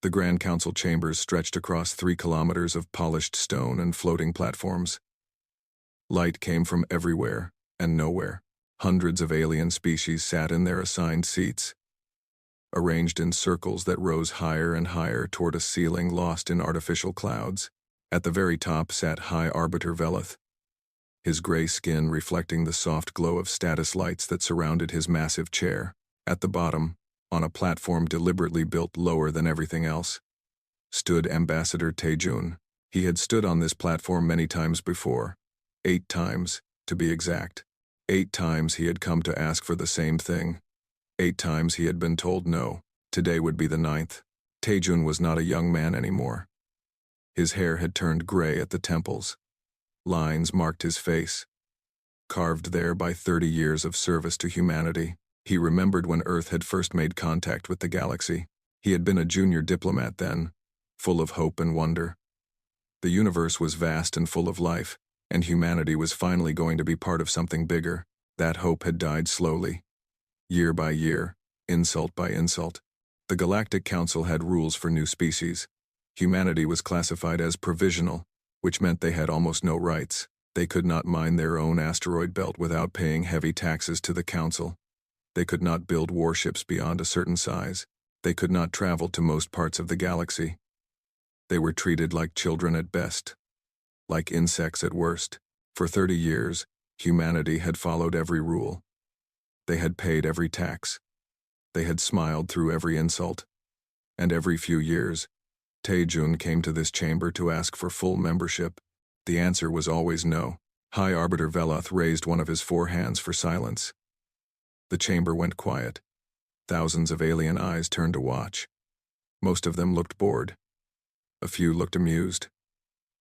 The Grand Council chambers stretched across 3 kilometers of polished stone and floating platforms. Light came from everywhere and nowhere. Hundreds of alien species sat in their assigned seats, arranged in circles that rose higher and higher toward a ceiling lost in artificial clouds. At the very top sat High Arbiter Veleth, his gray skin reflecting the soft glow of status lights that surrounded his massive chair. At the bottom, on a platform deliberately built lower than everything else, stood Ambassador Taejun. He had stood on this platform many times before, 8 times, to be exact. 8 times he had come to ask for the same thing. 8 times he had been told no. Today would be the 9th. Taejun was not a young man anymore. His hair had turned gray at the temples. Lines marked his face, carved there by 30 years of service to humanity. He remembered when Earth had first made contact with the galaxy. He had been a junior diplomat then, full of hope and wonder. The universe was vast and full of life, and humanity was finally going to be part of something bigger. That hope had died slowly. Year by year, insult by insult. The Galactic Council had rules for new species. Humanity was classified as provisional, which meant they had almost no rights. They could not mine their own asteroid belt without paying heavy taxes to the Council. They could not build warships beyond a certain size. They could not travel to most parts of the galaxy. They were treated like children at best, like insects at worst. For 30 years, humanity had followed every rule. They had paid every tax. They had smiled through every insult. And every few years, Taejun came to this chamber to ask for full membership. The answer was always no. High Arbiter Veloth raised one of his 4 hands for silence. The chamber went quiet. Thousands of alien eyes turned to watch. Most of them looked bored. A few looked amused.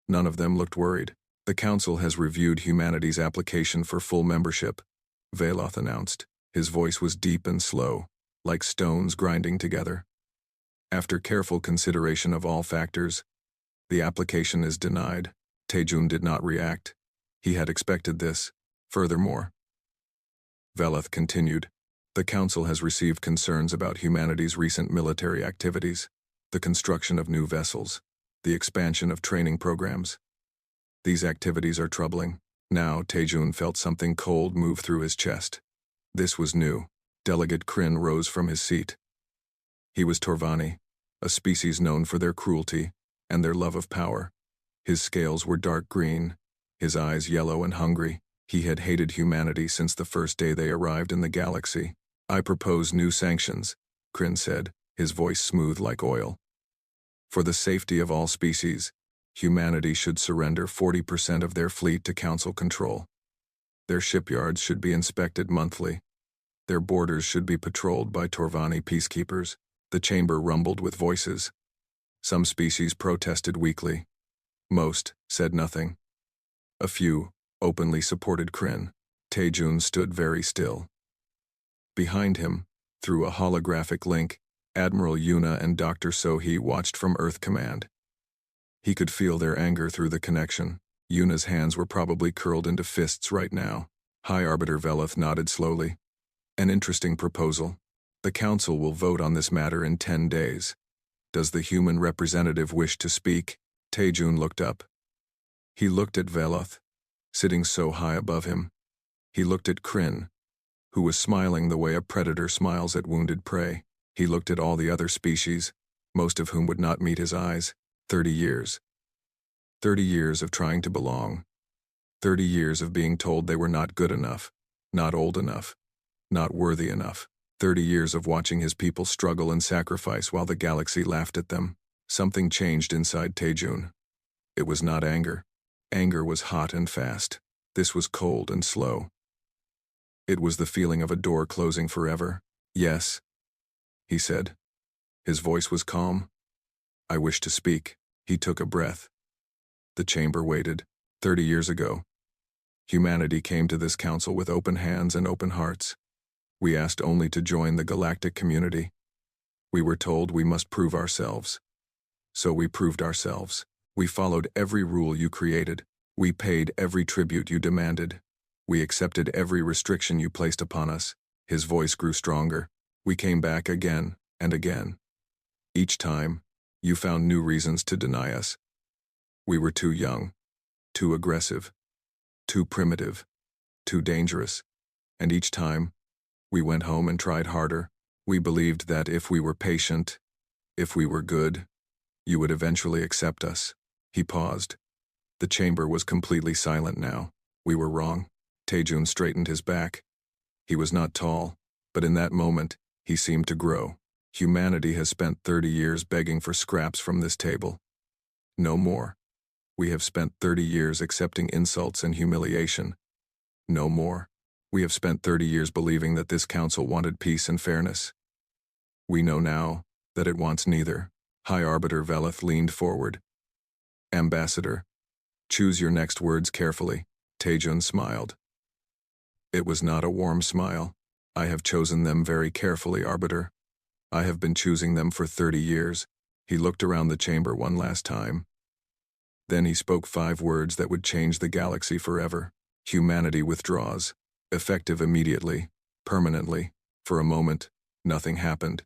None of them looked worried. The Council has reviewed humanity's application for full membership, Veloth announced. His voice was deep and slow, like stones grinding together. After careful consideration of all factors, the application is denied. Taejun did not react. He had expected this. Furthermore, Veloth continued, the Council has received concerns about humanity's recent military activities, the construction of new vessels, the expansion of training programs. These activities are troubling. Now Taejun felt something cold move through his chest. This was new. Delegate Kryn rose from his seat. He was Torvani, a species known for their cruelty and their love of power. His scales were dark green, his eyes yellow and hungry. He had hated humanity since the first day they arrived in the galaxy. I propose new sanctions, Kryn said, his voice smooth like oil. For the safety of all species, humanity should surrender 40% of their fleet to Council control. Their shipyards should be inspected monthly. Their borders should be patrolled by Torvani peacekeepers. The chamber rumbled with voices. Some species protested weakly. Most said nothing. A few openly supported Kryn. Taejun stood very still. Behind him, through a holographic link, Admiral Yuna and Dr. Sohee watched from Earth Command. He could feel their anger through the connection. Yuna's hands were probably curled into fists right now. High Arbiter Veloth nodded slowly. An interesting proposal. The Council will vote on this matter in 10 days. Does the human representative wish to speak? Taejun looked up. He looked at Veloth, sitting so high above him. He looked at Kryn, who was smiling the way a predator smiles at wounded prey. He looked at all the other species, most of whom would not meet his eyes. 30 years. 30 years of trying to belong. 30 years of being told they were not good enough, not old enough, not worthy enough. 30 years of watching his people struggle and sacrifice while the galaxy laughed at them. Something changed inside Taejun. It was not anger. Anger was hot and fast. This was cold and slow. It was the feeling of a door closing forever. Yes, he said. His voice was calm. I wish to speak. He took a breath. The chamber waited. 30 years ago, humanity came to this council with open hands and open hearts. We asked only to join the galactic community. We were told we must prove ourselves. So we proved ourselves. We followed every rule you created. We paid every tribute you demanded. We accepted every restriction you placed upon us. His voice grew stronger. We came back again and again. Each time, You found new reasons to deny us. We were too young, too aggressive, too primitive, too dangerous. And each time, we went home and tried harder. We believed that if we were patient, if we were good, you would eventually accept us." He paused. The chamber was completely silent now. We were wrong. Taejun straightened his back. He was not tall, but in that moment, he seemed to grow. Humanity has spent 30 years begging for scraps from this table. No more. We have spent 30 years accepting insults and humiliation. No more. We have spent 30 years believing that this council wanted peace and fairness. We know now that it wants neither. High Arbiter Veleth leaned forward. "Ambassador, choose your next words carefully." Taejun smiled. It was not a warm smile. "I have chosen them very carefully, Arbiter. I have been choosing them for 30 years. He looked around the chamber one last time. Then he spoke 5 words that would change the galaxy forever. Humanity withdraws. Effective immediately, permanently. For a moment, nothing happened.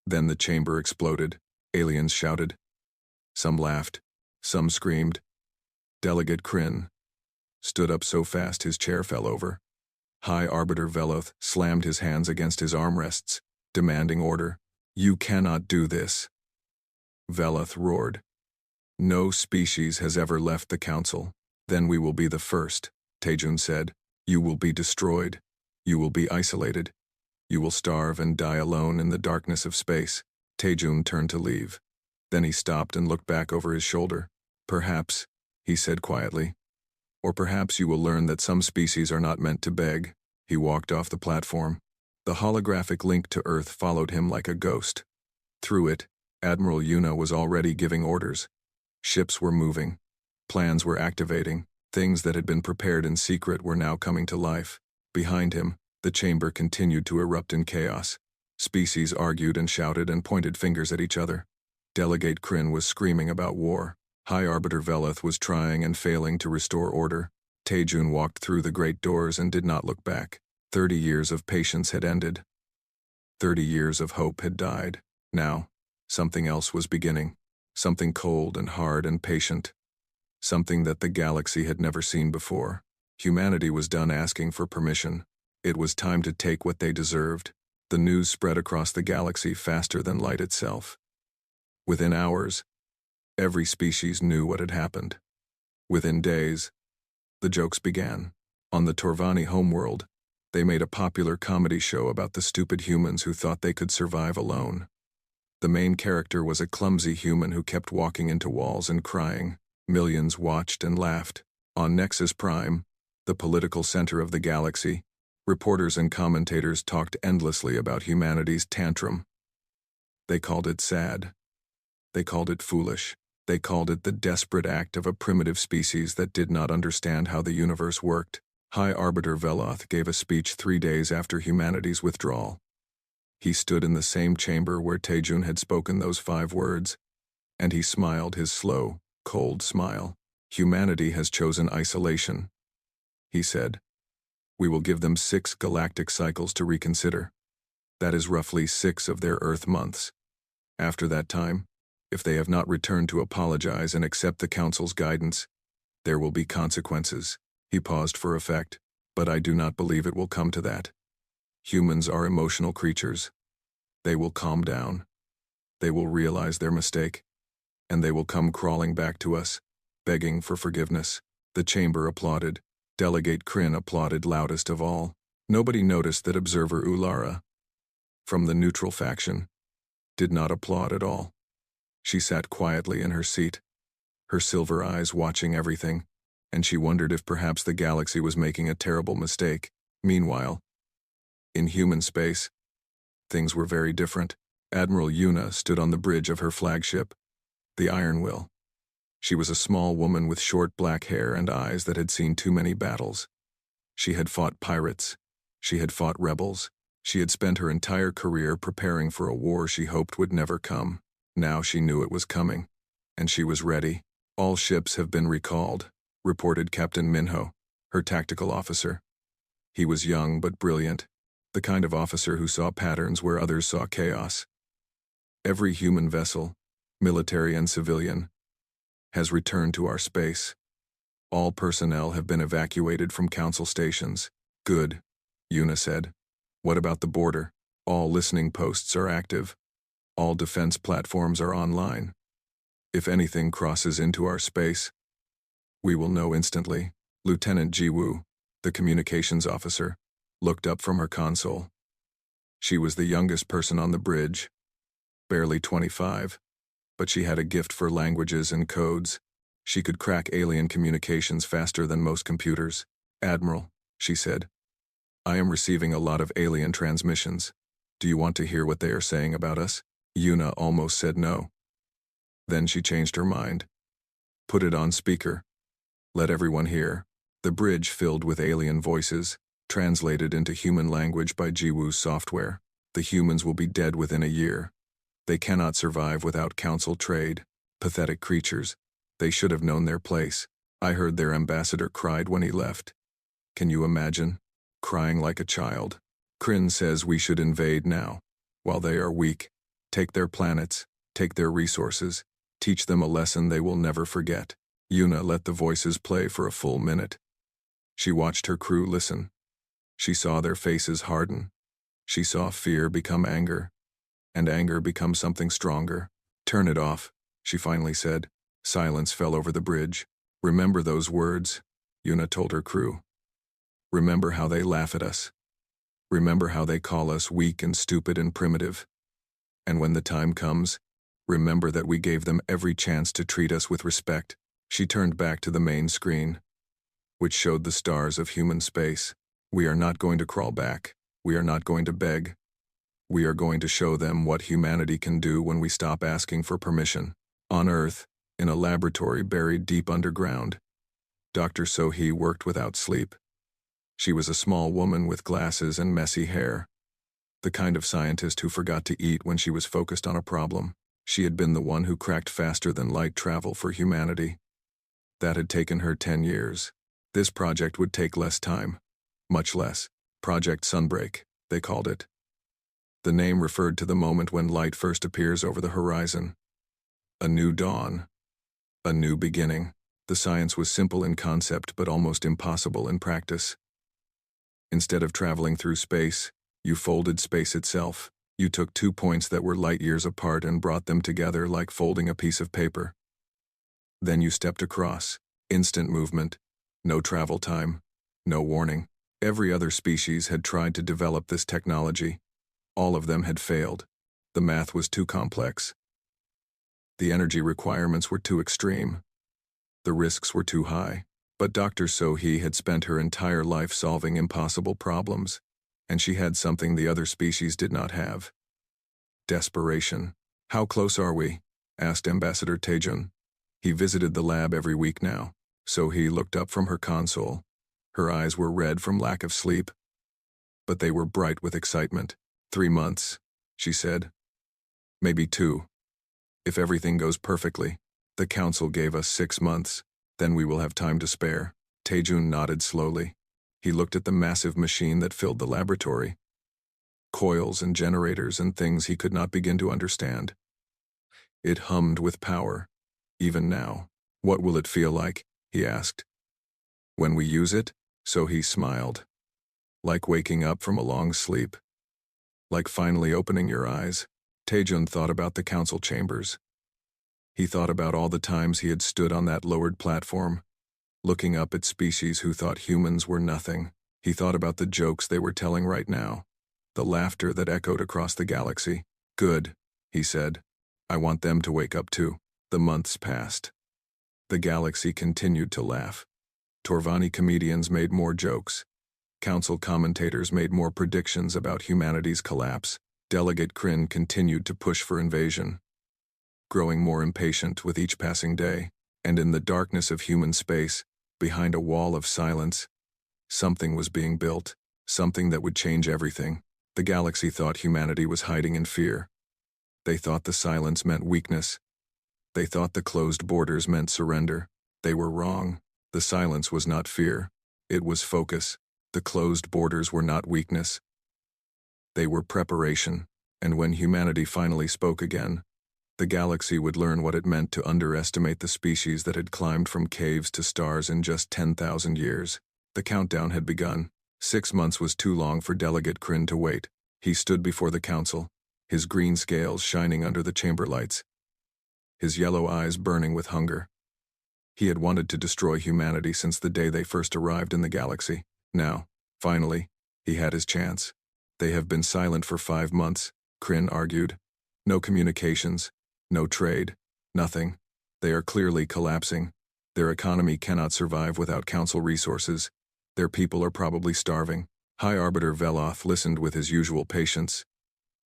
Then the chamber exploded. Aliens shouted. Some laughed. Some screamed. Delegate Kryn stood up so fast his chair fell over. High Arbiter Veloth slammed his hands against his armrests, demanding order. "You cannot do this." Veloth roared. "No species has ever left the council. Then we will be the first," Taejun said. "You will be destroyed. You will be isolated. You will starve and die alone in the darkness of space." Taejun turned to leave. Then he stopped and looked back over his shoulder. "Perhaps," he said quietly, "or perhaps you will learn that some species are not meant to beg." He walked off the platform. The holographic link to Earth followed him like a ghost. Through it, Admiral Yuna was already giving orders. Ships were moving. Plans were activating. Things that had been prepared in secret were now coming to life. Behind him, the chamber continued to erupt in chaos. Species argued and shouted and pointed fingers at each other. Delegate Kryn was screaming about war. High Arbiter Veloth was trying and failing to restore order. Taejun walked through the great doors and did not look back. 30 years of patience had ended. 30 years of hope had died. Now, something else was beginning. Something cold and hard and patient. Something that the galaxy had never seen before. Humanity was done asking for permission. It was time to take what they deserved. The news spread across the galaxy faster than light itself. Within hours, every species knew what had happened. Within days, the jokes began. On the Torvani homeworld, they made a popular comedy show about the stupid humans who thought they could survive alone. The main character was a clumsy human who kept walking into walls and crying. Millions watched and laughed. On Nexus Prime, the political center of the galaxy, reporters and commentators talked endlessly about humanity's tantrum. They called it sad. They called it foolish. They called it the desperate act of a primitive species that did not understand how the universe worked. High Arbiter Veloth gave a speech 3 days after humanity's withdrawal. He stood in the same chamber where Taejun had spoken those 5 words, and he smiled his slow, cold smile. "Humanity has chosen isolation," he said. "We will give them 6 galactic cycles to reconsider. That is roughly 6 of their Earth months. After that time, if they have not returned to apologize and accept the Council's guidance, there will be consequences." He paused for effect, "But I do not believe it will come to that. Humans are emotional creatures. They will calm down. They will realize their mistake. And they will come crawling back to us, begging for forgiveness." The chamber applauded. Delegate Kryn applauded loudest of all. Nobody noticed that Observer Ulara, from the neutral faction, did not applaud at all. She sat quietly in her seat, her silver eyes watching everything, and she wondered if perhaps the galaxy was making a terrible mistake. Meanwhile, in human space, things were very different. Admiral Yuna stood on the bridge of her flagship, the Iron Will. She was a small woman with short black hair and eyes that had seen too many battles. She had fought pirates. She had fought rebels. She had spent her entire career preparing for a war she hoped would never come. Now she knew it was coming, and she was ready. "All ships have been recalled," reported Captain Minho, her tactical officer. He was young but brilliant, the kind of officer who saw patterns where others saw chaos. "Every human vessel, military and civilian, has returned to our space. All personnel have been evacuated from council stations. Good, Yuna said. What about the border? All listening posts are active. All defense platforms are online. If anything crosses into our space, we will know instantly. Lieutenant Jiwoo, the communications officer, looked up from her console. She was the youngest person on the bridge, barely 25, but she had a gift for languages and codes. She could crack alien communications faster than most computers. Admiral, she said, I am receiving a lot of alien transmissions. Do you want to hear what they are saying about us? Yuna almost said no. Then she changed her mind. Put it on speaker. Let everyone hear. The bridge filled with alien voices, translated into human language by Jiwoo's software. The humans will be dead within a year. They cannot survive without council trade. Pathetic creatures. They should have known their place. I heard their ambassador cried when he left. Can you imagine? Crying like a child. Kryn says we should invade now. While they are weak, take their planets, take their resources, teach them a lesson they will never forget. Yuna let the voices play for a full minute. She watched her crew listen. She saw their faces harden. She saw fear become anger, and anger become something stronger. Turn it off, she finally said. Silence fell over the bridge. Remember those words, Yuna told her crew. Remember how they laugh at us. Remember how they call us weak and stupid and primitive. And when the time comes, remember that we gave them every chance to treat us with respect. She turned back to the main screen, which showed the stars of human space. We are not going to crawl back. We are not going to beg. We are going to show them what humanity can do when we stop asking for permission. On Earth, in a laboratory buried deep underground, Dr. Sohee worked without sleep. She was a small woman with glasses and messy hair. The kind of scientist who forgot to eat when she was focused on a problem. She had been the one who cracked faster than light travel for humanity. That had taken her 10 years. This project would take less time. Much less. Project Sunbreak, they called it. The name referred to the moment when light first appears over the horizon. A new dawn. A new beginning. The science was simple in concept but almost impossible in practice. Instead of traveling through space, you folded space itself. You took 2 points that were light years apart and brought them together like folding a piece of paper. Then you stepped across. Instant movement. No travel time. No warning. Every other species had tried to develop this technology. All of them had failed. The math was too complex. The energy requirements were too extreme. The risks were too high. But Dr. Sohee had spent her entire life solving impossible problems, and she had something the other species did not have. Desperation. How close are we? Asked Ambassador Taejun. He visited the lab every week now. Sohee looked up from her console. Her eyes were red from lack of sleep, but they were bright with excitement. 3 months, she said. Maybe 2. If everything goes perfectly. The council gave us 6 months. Then we will have time to spare. Taejun nodded slowly. He looked at the massive machine that filled the laboratory. Coils and generators and things he could not begin to understand. It hummed with power. Even now. What will it feel like? He asked. When we use it? Sohee smiled. Like waking up from a long sleep. Like finally opening your eyes. Taejun thought about the council chambers. He thought about all the times he had stood on that lowered platform, looking up at species who thought humans were nothing. He thought about the jokes they were telling right now, the laughter that echoed across the galaxy. Good, he said. I want them to wake up too. The months passed. The galaxy continued to laugh. Torvani comedians made more jokes. Council commentators made more predictions about humanity's collapse. Delegate Kryn continued to push for invasion, growing more impatient with each passing day, and in the darkness of human space, behind a wall of silence, something was being built, something that would change everything. The galaxy thought humanity was hiding in fear. They thought the silence meant weakness. They thought the closed borders meant surrender. They were wrong. The silence was not fear. It was focus. The closed borders were not weakness. They were preparation, and when humanity finally spoke again, The galaxy would learn what it meant to underestimate the species that had climbed from caves to stars in just 10,000 years. The countdown had begun. 6 months was too long for Delegate Kryn to wait. He stood before the council, his green scales shining under the chamber lights, his yellow eyes burning with hunger. He had wanted to destroy humanity since the day they first arrived in the galaxy. Now, finally, he had his chance. They have been silent for 5 months, Kryn argued. No communications, no trade, nothing. They are clearly collapsing. Their economy cannot survive without council resources. Their people are probably starving. High Arbiter Veloth listened with his usual patience.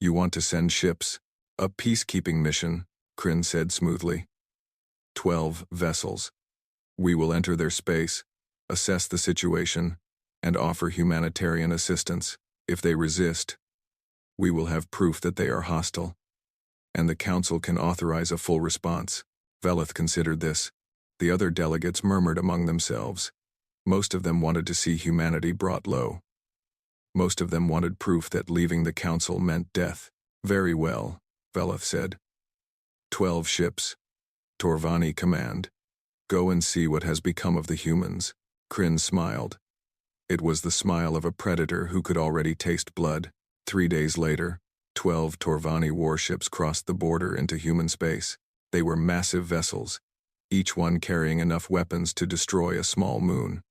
You want to send ships? A peacekeeping mission, Kryn said smoothly. 12 vessels. We will enter their space, assess the situation, and offer humanitarian assistance. If they resist, we will have proof that they are hostile, and the council can authorize a full response. Veloth considered this. The other delegates murmured among themselves. Most of them wanted to see humanity brought low. Most of them wanted proof that leaving the council meant death. Very well, Veloth said. 12 ships. Torvani command. Go and see what has become of the humans. Kryn smiled. It was the smile of a predator who could already taste blood. 3 days later, 12 Torvani warships crossed the border into human space. They were massive vessels, each one carrying enough weapons to destroy a small moon.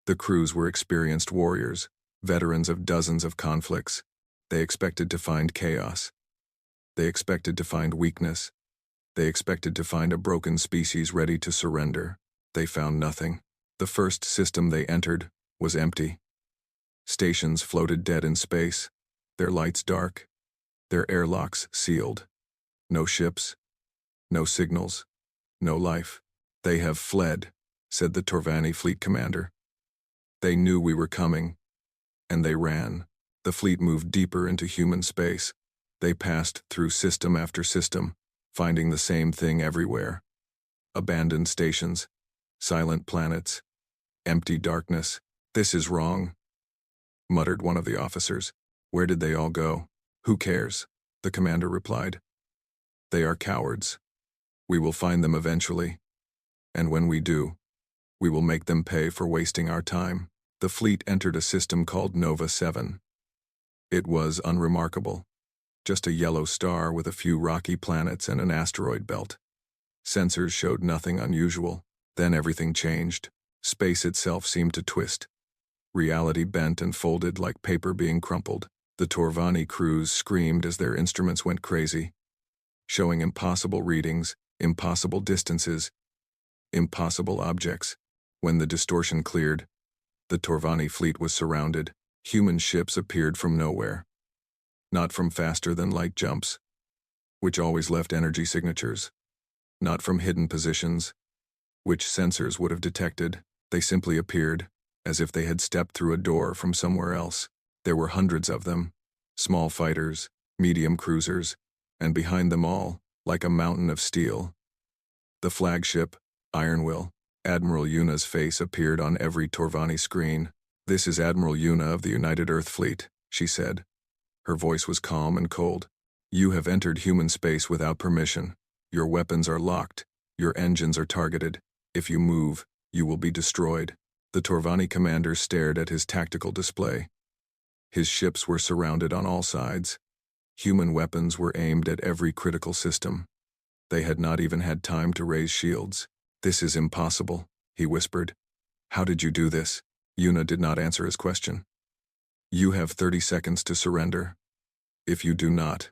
The crews were experienced warriors, veterans of dozens of conflicts. They expected to find chaos. They expected to find weakness. They expected to find a broken species ready to surrender. They found nothing. The first system they entered was empty. Stations floated dead in space, their lights dark, their airlocks sealed. No ships, no signals, no life. They have fled, said the Torvani fleet commander. They knew we were coming, and they ran. The fleet moved deeper into human space. They passed through system after system, finding the same thing everywhere. Abandoned stations, silent planets, empty darkness. This is wrong, muttered one of the officers. Where did they all go? Who cares? The commander replied. They are cowards. We will find them eventually, and when we do, we will make them pay for wasting our time. The fleet entered a system called Nova 7. It was unremarkable. Just a yellow star with a few rocky planets and an asteroid belt. Sensors showed nothing unusual. Then everything changed. Space itself seemed to twist. Reality bent and folded like paper being crumpled. The Torvani crews screamed as their instruments went crazy, showing impossible readings, impossible distances, impossible objects. When the distortion cleared, the Torvani fleet was surrounded. Human ships appeared from nowhere. Not from faster-than-light jumps, which always left energy signatures. Not from hidden positions, which sensors would have detected. They simply appeared, as if they had stepped through a door from somewhere else. There were hundreds of them, small fighters, medium cruisers, and behind them all, like a mountain of steel, the flagship, Ironwill. Admiral Yuna's face appeared on every Torvani screen. This is Admiral Yuna of the United Earth Fleet, she said. Her voice was calm and cold. You have entered human space without permission. Your weapons are locked. Your engines are targeted. If you move, you will be destroyed. The Torvani commander stared at his tactical display. His ships were surrounded on all sides. Human weapons were aimed at every critical system. They had not even had time to raise shields. This is impossible, he whispered. How did you do this? Yuna did not answer his question. You have 30 seconds to surrender. If you do not,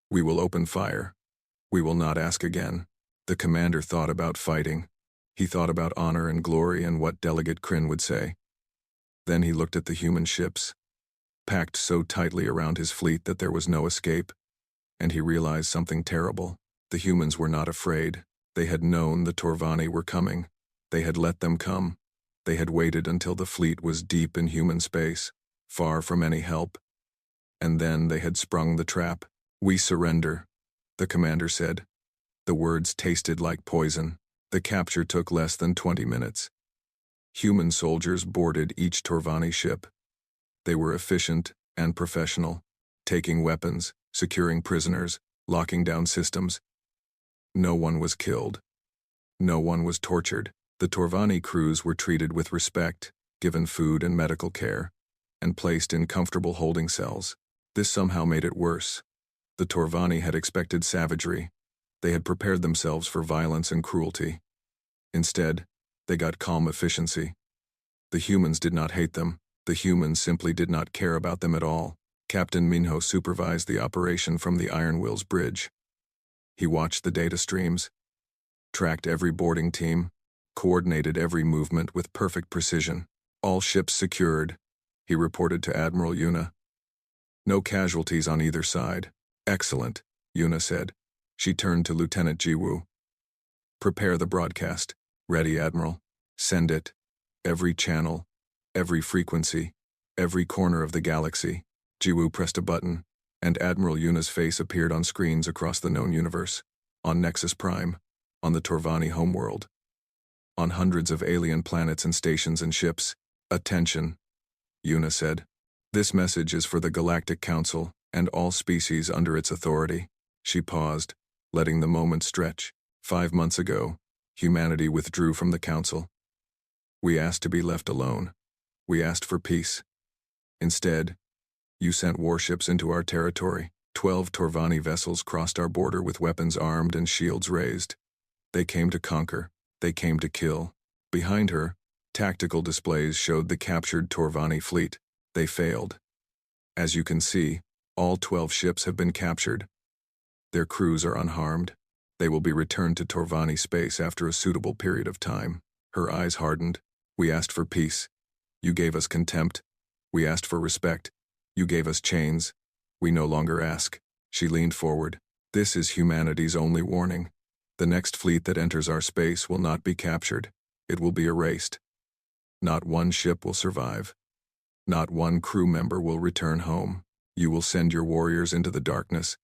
we will open fire. We will not ask again. The commander thought about fighting. He thought about honor and glory and what Delegate Kryn would say. Then he looked at the human ships, packed so tightly around his fleet that there was no escape, and he realized something terrible. The humans were not afraid. They had known the Torvani were coming. They had let them come. They had waited until the fleet was deep in human space, far from any help. And then they had sprung the trap. We surrender, the commander said. The words tasted like poison. The capture took less than 20 minutes. Human soldiers boarded each Torvani ship. They were efficient and professional, taking weapons, securing prisoners, locking down systems. No one was killed. No one was tortured. The Torvani crews were treated with respect, given food and medical care, and placed in comfortable holding cells. This somehow made it worse. The Torvani had expected savagery. They had prepared themselves for violence and cruelty. Instead, they got calm efficiency. The humans did not hate them. The humans simply did not care about them at all. Captain Minho supervised the operation from the Iron Will's bridge. He watched the data streams, tracked every boarding team, coordinated every movement with perfect precision. All ships secured, he reported to Admiral Yuna. No casualties on either side. Excellent, Yuna said. She turned to Lieutenant Jiwoo. Prepare the broadcast. Ready, Admiral. Send it. Every channel, every frequency, every corner of the galaxy. Jiwoo pressed a button, and Admiral Yuna's face appeared on screens across the known universe, on Nexus Prime, on the Torvani homeworld, on hundreds of alien planets and stations and ships. Attention, Yuna said. This message is for the Galactic Council and all species under its authority. She paused, letting the moment stretch. 5 months ago, humanity withdrew from the Council. We asked to be left alone. We asked for peace. Instead, you sent warships into our territory. 12 Torvani vessels crossed our border with weapons armed and shields raised. They came to conquer. They came to kill. Behind her, tactical displays showed the captured Torvani fleet. They failed. As you can see, all 12 ships have been captured. Their crews are unharmed. They will be returned to Torvani space after a suitable period of time. Her eyes hardened. We asked for peace. You gave us contempt. We asked for respect. You gave us chains. We no longer ask. She leaned forward. This is humanity's only warning. The next fleet that enters our space will not be captured. It will be erased. Not one ship will survive. Not one crew member will return home. You will send your warriors into the darkness,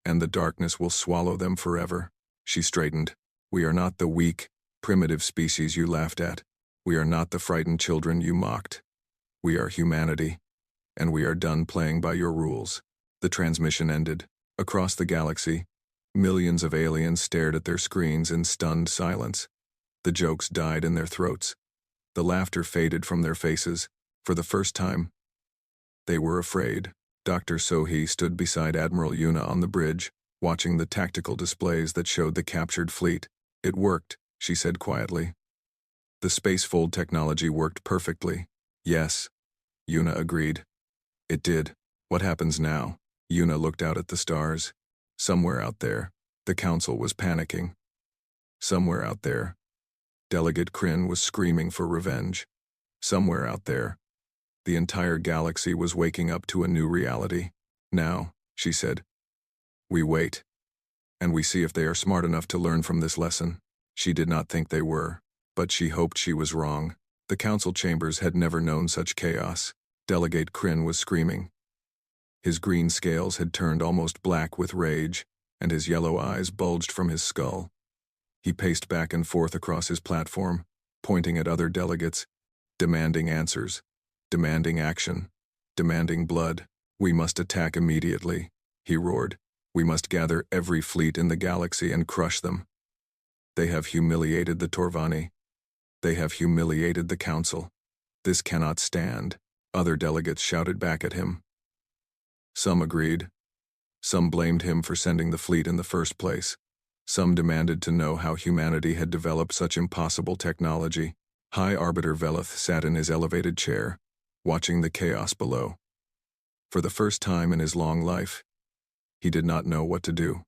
and the darkness will swallow them forever. She straightened. We are not the weak, primitive species you laughed at. We are not the frightened children you mocked. We are humanity, and we are done playing by your rules. The transmission ended. Across the galaxy, millions of aliens stared at their screens in stunned silence. The jokes died in their throats. The laughter faded from their faces. For the first time, they were afraid. Dr. Sohee stood beside Admiral Yuna on the bridge, watching the tactical displays that showed the captured fleet. It worked, she said quietly. The spacefold technology worked perfectly. Yes, Yuna agreed. It did. What happens now? Yuna looked out at the stars. Somewhere out there, the Council was panicking. Somewhere out there, Delegate Kryn was screaming for revenge. Somewhere out there, the entire galaxy was waking up to a new reality. Now, she said, we wait. And we see if they are smart enough to learn from this lesson. She did not think they were, but she hoped she was wrong. The council chambers had never known such chaos. Delegate Kryn was screaming. His green scales had turned almost black with rage, and his yellow eyes bulged from his skull. He paced back and forth across his platform, pointing at other delegates, demanding answers, demanding action, demanding blood. We must attack immediately, he roared. We must gather every fleet in the galaxy and crush them. They have humiliated the Torvani. They have humiliated the Council. This cannot stand. Other delegates shouted back at him. Some agreed. Some blamed him for sending the fleet in the first place. Some demanded to know how humanity had developed such impossible technology. High Arbiter Veleth sat in his elevated chair, watching the chaos below. For the first time in his long life, he did not know what to do.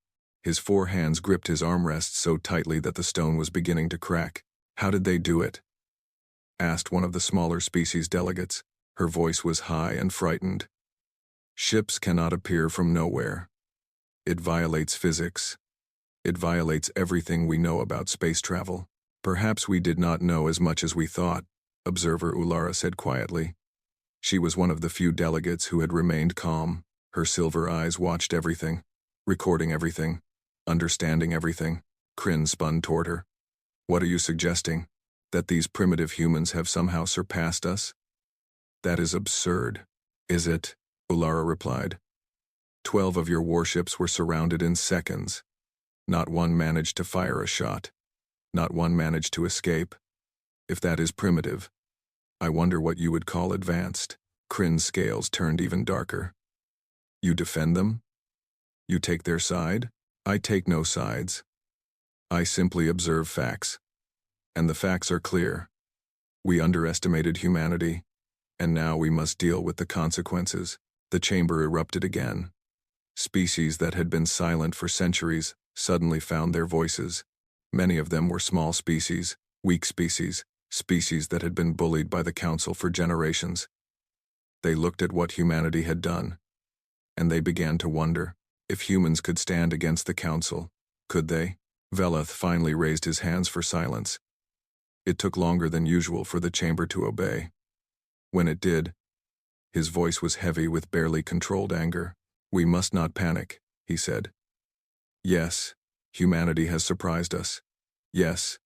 His 4 hands gripped his armrests so tightly that the stone was beginning to crack. How did they do it? Asked one of the smaller species delegates. Her voice was high and frightened. Ships cannot appear from nowhere. It violates physics. It violates everything we know about space travel. Perhaps we did not know as much as we thought, Observer Ulara said quietly. She was one of the few delegates who had remained calm. Her silver eyes watched everything, recording everything, understanding everything. Kryn spun toward her. What are you suggesting? That these primitive humans have somehow surpassed us? That is absurd. Is it? Ulara replied. 12 of your warships were surrounded in seconds. Not one managed to fire a shot. Not one managed to escape. If that is primitive, I wonder what you would call advanced. Crin's scales turned even darker. You defend them? You take their side? I take no sides. I simply observe facts. And the facts are clear. We underestimated humanity, and now we must deal with the consequences. The chamber erupted again. Species that had been silent for centuries suddenly found their voices. Many of them were small species, weak species, species that had been bullied by the Council for generations. They looked at what humanity had done, and they began to wonder if humans could stand against the Council. Could they? Veloth finally raised his hands for silence. It took longer than usual for the chamber to obey. When it did, his voice was heavy with barely controlled anger. We must not panic, he said. Yes, humanity has surprised us. Yes,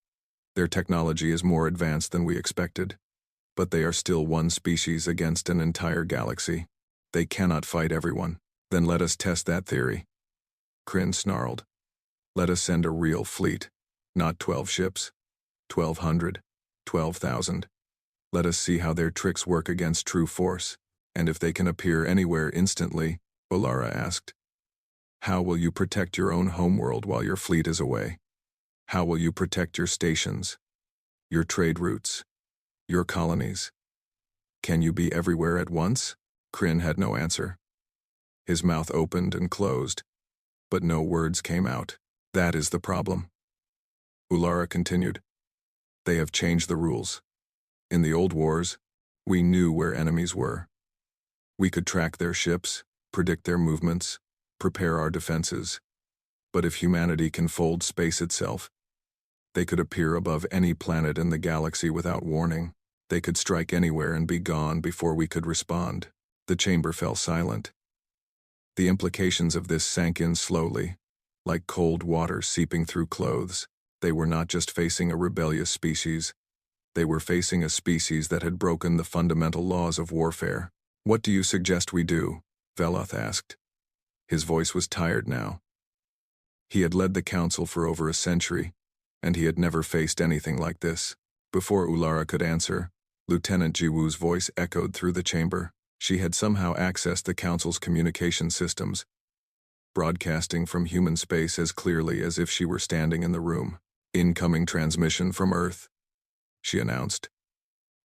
their technology is more advanced than we expected. But they are still one species against an entire galaxy. They cannot fight everyone. Then let us test that theory. Crin snarled. Let us send a real fleet. Not 12 ships. 1,200. 12,000. Let us see how their tricks work against true force. And if they can appear anywhere instantly, Ulara asked. How will you protect your own homeworld while your fleet is away? How will you protect your stations? Your trade routes? Your colonies? Can you be everywhere at once? Crin had no answer. His mouth opened and closed, but no words came out. That is the problem. Ulara continued. They have changed the rules. In the old wars, we knew where enemies were. We could track their ships, predict their movements, prepare our defenses. But if humanity can fold space itself, they could appear above any planet in the galaxy without warning. They could strike anywhere and be gone before we could respond. The chamber fell silent. The implications of this sank in slowly, like cold water seeping through clothes. They were not just facing a rebellious species. They were facing a species that had broken the fundamental laws of warfare. What do you suggest we do? Veloth asked. His voice was tired now. He had led the council for over a century, and he had never faced anything like this. Before Ulara could answer, Lieutenant Jiwoo's voice echoed through the chamber. She had somehow accessed the council's communication systems, broadcasting from human space as clearly as if she were standing in the room. Incoming transmission from Earth, she announced.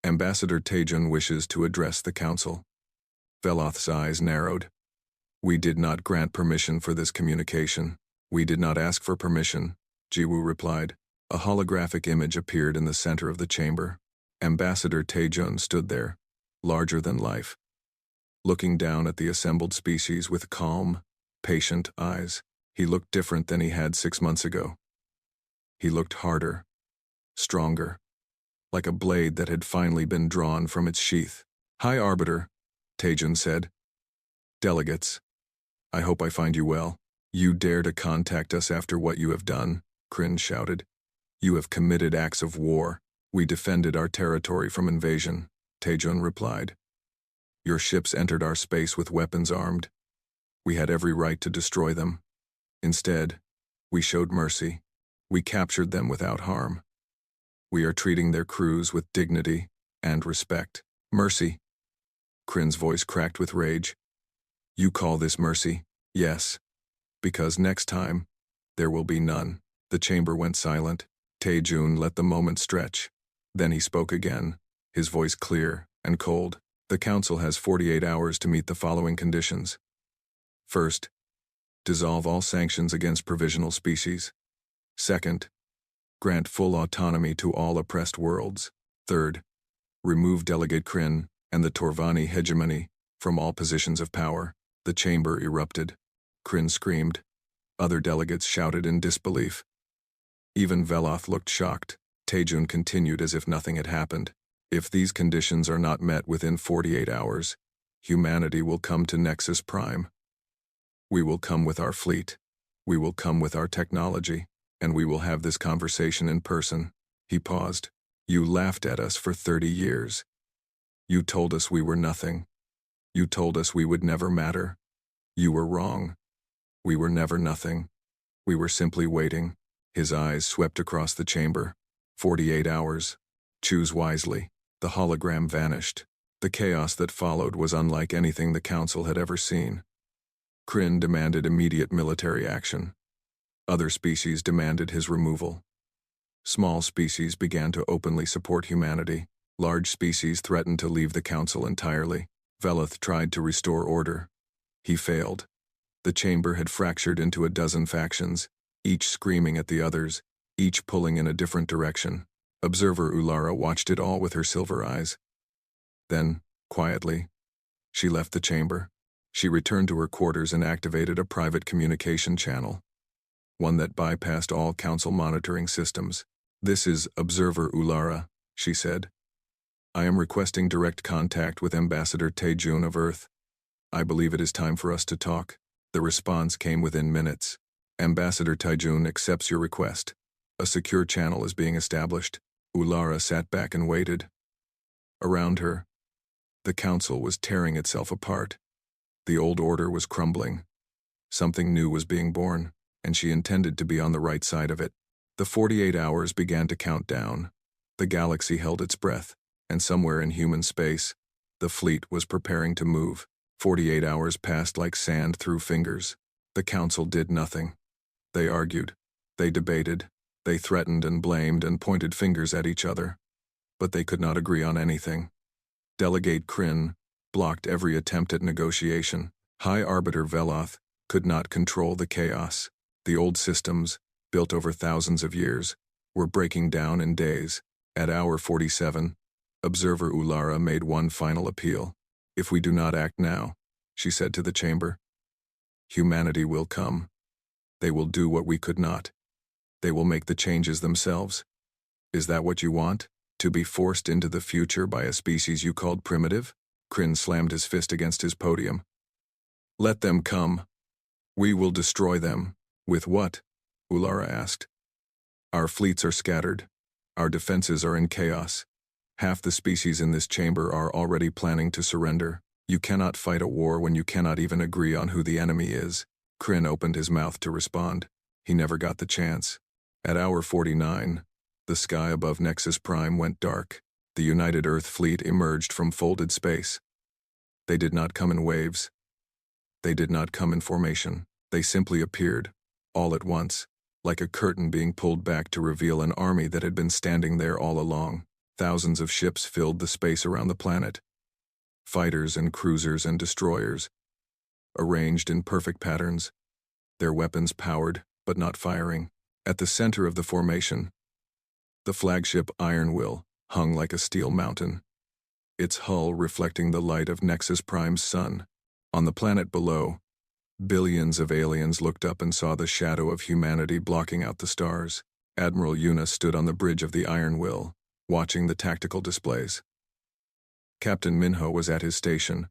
Ambassador Taejun wishes to address the council. Veloth's eyes narrowed. We did not grant permission for this communication. We did not ask for permission, Jiwoo replied. A holographic image appeared in the center of the chamber. Ambassador Taejun stood there, larger than life, looking down at the assembled species with calm, patient eyes. He looked different than he had 6 months ago. He looked harder, stronger, like a blade that had finally been drawn from its sheath. High Arbiter, Taejun said. Delegates, I hope I find you well. You dare to contact us after what you have done, Crin shouted. You have committed acts of war. We defended our territory from invasion, Taejun replied. Your ships entered our space with weapons armed. We had every right to destroy them. Instead, we showed mercy. We captured them without harm. We are treating their crews with dignity and respect. Mercy. Crin's voice cracked with rage. You call this mercy? Yes. Because next time, there will be none. The chamber went silent. Taejun let the moment stretch. Then he spoke again, his voice clear and cold. The council has 48 hours to meet the following conditions. First, dissolve all sanctions against provisional species. Second, grant full autonomy to all oppressed worlds. Third, remove Delegate Crin and the Torvani hegemony from all positions of power. The chamber erupted. Crin screamed. Other delegates shouted in disbelief. Even Veloth looked shocked. Taejun continued as if nothing had happened. If these conditions are not met within 48 hours, humanity will come to Nexus Prime. We will come with our fleet. We will come with our technology. And we will have this conversation in person. He paused. You laughed at us for 30 years. You told us we were nothing. You told us we would never matter. You were wrong. We were never nothing. We were simply waiting. His eyes swept across the chamber. 48 hours. Choose wisely. The hologram vanished. The chaos that followed was unlike anything the Council had ever seen. Kryn demanded immediate military action. Other species demanded his removal. Small species began to openly support humanity. Large species threatened to leave the Council entirely. Veleth tried to restore order. He failed. The chamber had fractured into a dozen factions, each screaming at the others, each pulling in a different direction. Observer Ulara watched it all with her silver eyes. Then, quietly, she left the chamber. She returned to her quarters and activated a private communication channel, one that bypassed all Council monitoring systems. "This is Observer Ulara," she said. "I am requesting direct contact with Ambassador Taejun of Earth. I believe it is time for us to talk." The response came within minutes. "Ambassador Taejun accepts your request. A secure channel is being established." Ulara sat back and waited. Around her, the Council was tearing itself apart. The old order was crumbling. Something new was being born, and she intended to be on the right side of it. The 48 hours began to count down. The galaxy held its breath, and somewhere in human space, the fleet was preparing to move. 48 hours passed like sand through fingers. The Council did nothing. They argued. They debated. They threatened and blamed and pointed fingers at each other. But they could not agree on anything. Delegate Kryn blocked every attempt at negotiation. High Arbiter Veloth could not control the chaos. The old systems, built over thousands of years, were breaking down in days. At hour 47, Observer Ulara made one final appeal. "If we do not act now," she said to the chamber, "humanity will come. They will do what we could not. They will make the changes themselves. Is that what you want? To be forced into the future by a species you called primitive?" Kryn slammed his fist against his podium. "Let them come. We will destroy them." "With what?" Ulara asked. "Our fleets are scattered. Our defenses are in chaos. Half the species in this chamber are already planning to surrender. You cannot fight a war when you cannot even agree on who the enemy is." Kryn opened his mouth to respond. He never got the chance. At hour 49, the sky above Nexus Prime went dark. The United Earth Fleet emerged from folded space. They did not come in waves. They did not come in formation. They simply appeared, all at once, like a curtain being pulled back to reveal an army that had been standing there all along. Thousands of ships filled the space around the planet. Fighters and cruisers and destroyers, arranged in perfect patterns, their weapons powered but not firing. At the center of the formation, the flagship Iron Will hung like a steel mountain, its hull reflecting the light of Nexus Prime's sun. On the planet below, billions of aliens looked up and saw the shadow of humanity blocking out the stars. Admiral Yuna stood on the bridge of the Iron Will, watching the tactical displays. Captain Minho was at his station,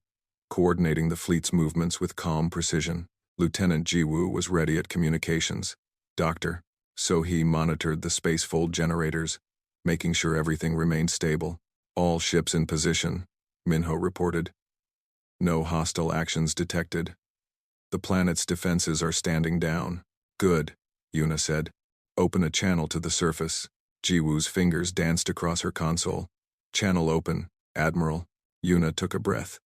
coordinating the fleet's movements with calm precision. Lieutenant Jiwoo was ready at communications. Dr. So-hee monitored the spacefold generators, making sure everything remained stable. "All ships in position," Minho reported. "No hostile actions detected. The planet's defenses are standing down." "Good," Yuna said. "Open a channel to the surface." Jiwoo's fingers danced across her console. "Channel open, Admiral." Yuna took a breath.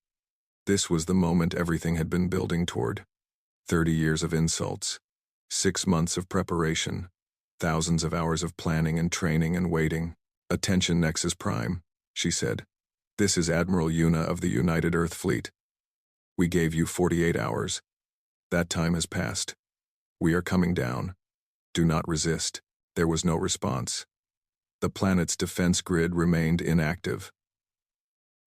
This was the moment everything had been building toward. 30 years of insults. 6 months of preparation. Thousands of hours of planning and training and waiting. "Attention Nexus Prime," she said. "This is Admiral Yuna of the United Earth Fleet. We gave you 48 hours. That time has passed. We are coming down. Do not resist." There was no response. The planet's defense grid remained inactive.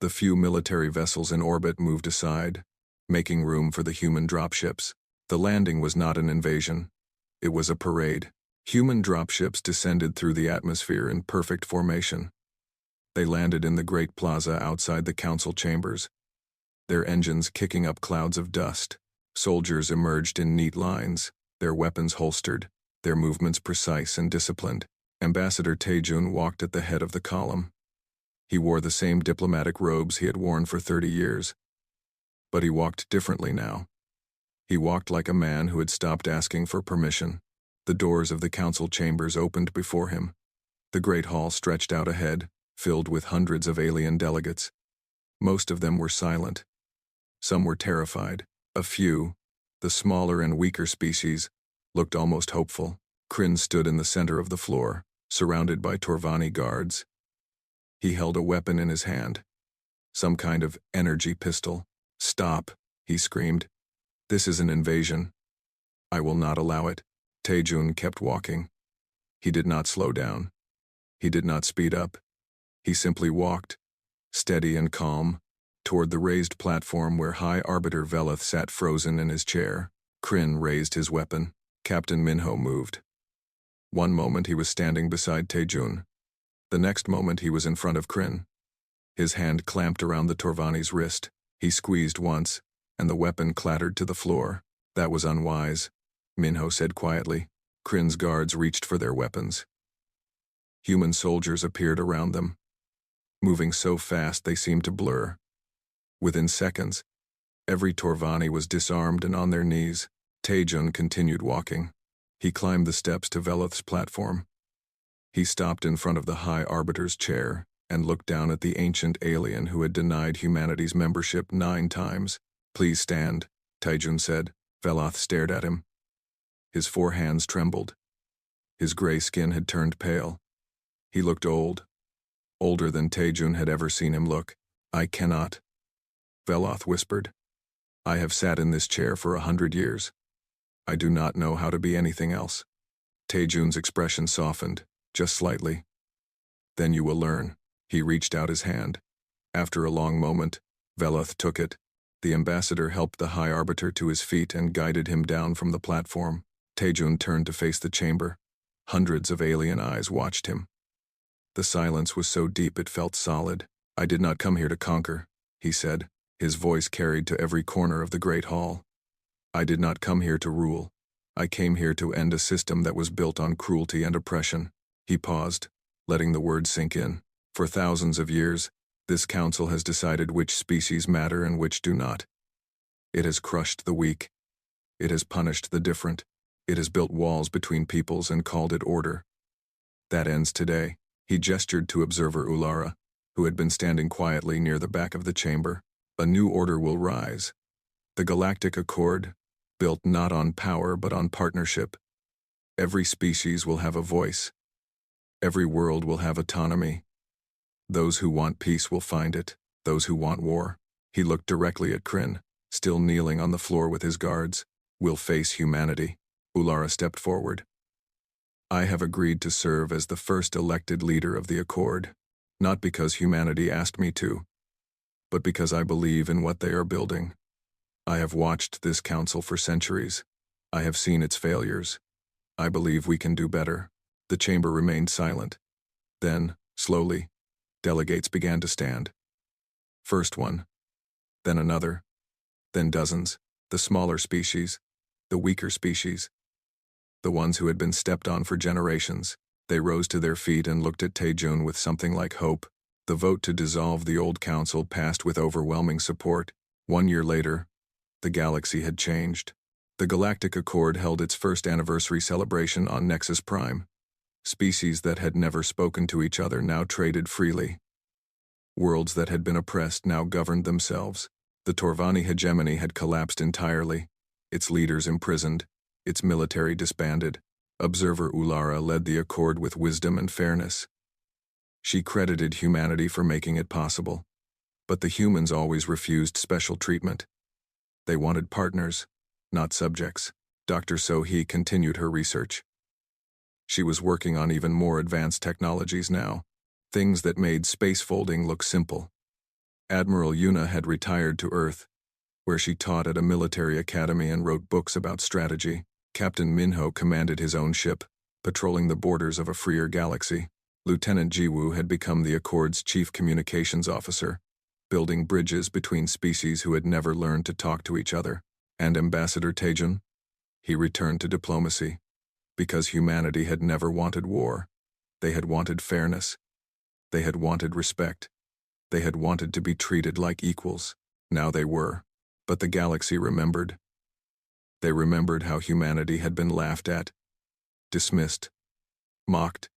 The few military vessels in orbit moved aside, making room for the human dropships. The landing was not an invasion. It was a parade. Human dropships descended through the atmosphere in perfect formation. They landed in the great plaza outside the council chambers, their engines kicking up clouds of dust. Soldiers emerged in neat lines, their weapons holstered, their movements precise and disciplined. Ambassador Taejun walked at the head of the column. He wore the same diplomatic robes he had worn for 30 years. But he walked differently now. He walked like a man who had stopped asking for permission. The doors of the council chambers opened before him. The great hall stretched out ahead, filled with hundreds of alien delegates. Most of them were silent. Some were terrified. A few, the smaller and weaker species, looked almost hopeful. Kryn stood in the center of the floor, surrounded by Torvani guards. He held a weapon in his hand. Some kind of energy pistol. "Stop," he screamed. "This is an invasion. I will not allow it." Taejun kept walking. He did not slow down. He did not speed up. He simply walked, steady and calm, toward the raised platform where High Arbiter Veleth sat frozen in his chair. Kryn raised his weapon. Captain Minho moved. One moment he was standing beside Taejun. The next moment he was in front of Kryn. His hand clamped around the Torvani's wrist. He squeezed once, and the weapon clattered to the floor. "That was unwise," Minho said quietly. Kryn's guards reached for their weapons. Human soldiers appeared around them, moving so fast they seemed to blur. Within seconds, every Torvani was disarmed and on their knees. Taejun continued walking. He climbed the steps to Veleth's platform. He stopped in front of the High Arbiter's chair and looked down at the ancient alien who had denied humanity's membership 9 times. "Please stand," Taejun said. Veleth stared at him. His 4 hands trembled. His gray skin had turned pale. He looked old, older than Taejun had ever seen him look. "I cannot," Veleth whispered. "I have sat in this chair for 100 years. I do not know how to be anything else." Taejun's expression softened, just slightly. "Then you will learn." He reached out his hand. After a long moment, Veleth took it. The ambassador helped the High Arbiter to his feet and guided him down from the platform. Taejun turned to face the chamber. Hundreds of alien eyes watched him. The silence was so deep it felt solid. "I did not come here to conquer," he said. His voice carried to every corner of the great hall. "I did not come here to rule. I came here to end a system that was built on cruelty and oppression." He paused, letting the words sink in. "For thousands of years, this council has decided which species matter and which do not. It has crushed the weak. It has punished the different. It has built walls between peoples and called it order. That ends today." He gestured to Observer Ulara, who had been standing quietly near the back of the chamber. "A new order will rise. The Galactic Accord, built not on power but on partnership. Every species will have a voice. Every world will have autonomy. Those who want peace will find it. Those who want war." He looked directly at Kryn, still kneeling on the floor with his guards. "Will face humanity." Ulara stepped forward. "I have agreed to serve as the first elected leader of the Accord, not because humanity asked me to, but because I believe in what they are building. I have watched this council for centuries. I have seen its failures. I believe we can do better." The chamber remained silent. Then, slowly, delegates began to stand. First one, then another, then dozens, the smaller species, the weaker species, the ones who had been stepped on for generations. They rose to their feet and looked at Taejun with something like hope. The vote to dissolve the old council passed with overwhelming support. 1 year later, the galaxy had changed. The Galactic Accord held its first anniversary celebration on Nexus Prime. Species that had never spoken to each other now traded freely. Worlds that had been oppressed now governed themselves. The Torvani hegemony had collapsed entirely, its leaders imprisoned, its military disbanded. Observer Ulara led the Accord with wisdom and fairness. She credited humanity for making it possible. But the humans always refused special treatment. They wanted partners, not subjects. Dr. Sohee continued her research. She was working on even more advanced technologies now, things that made space folding look simple. Admiral Yuna had retired to Earth, where she taught at a military academy and wrote books about strategy. Captain Minho commanded his own ship, patrolling the borders of a freer galaxy. Lieutenant Jiwoo had become the Accord's chief communications officer, building bridges between species who had never learned to talk to each other. And Ambassador Taejun? He returned to diplomacy. Because humanity had never wanted war. They had wanted fairness. They had wanted respect. They had wanted to be treated like equals. Now they were. But the galaxy remembered. They remembered how humanity had been laughed at, dismissed, mocked.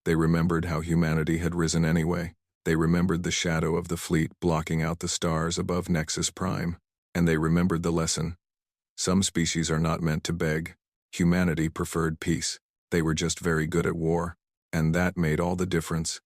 They remembered how humanity had risen anyway. They remembered the shadow of the fleet blocking out the stars above Nexus Prime. And they remembered the lesson. Some species are not meant to beg. Humanity preferred peace. They were just very good at war. And that made all the difference.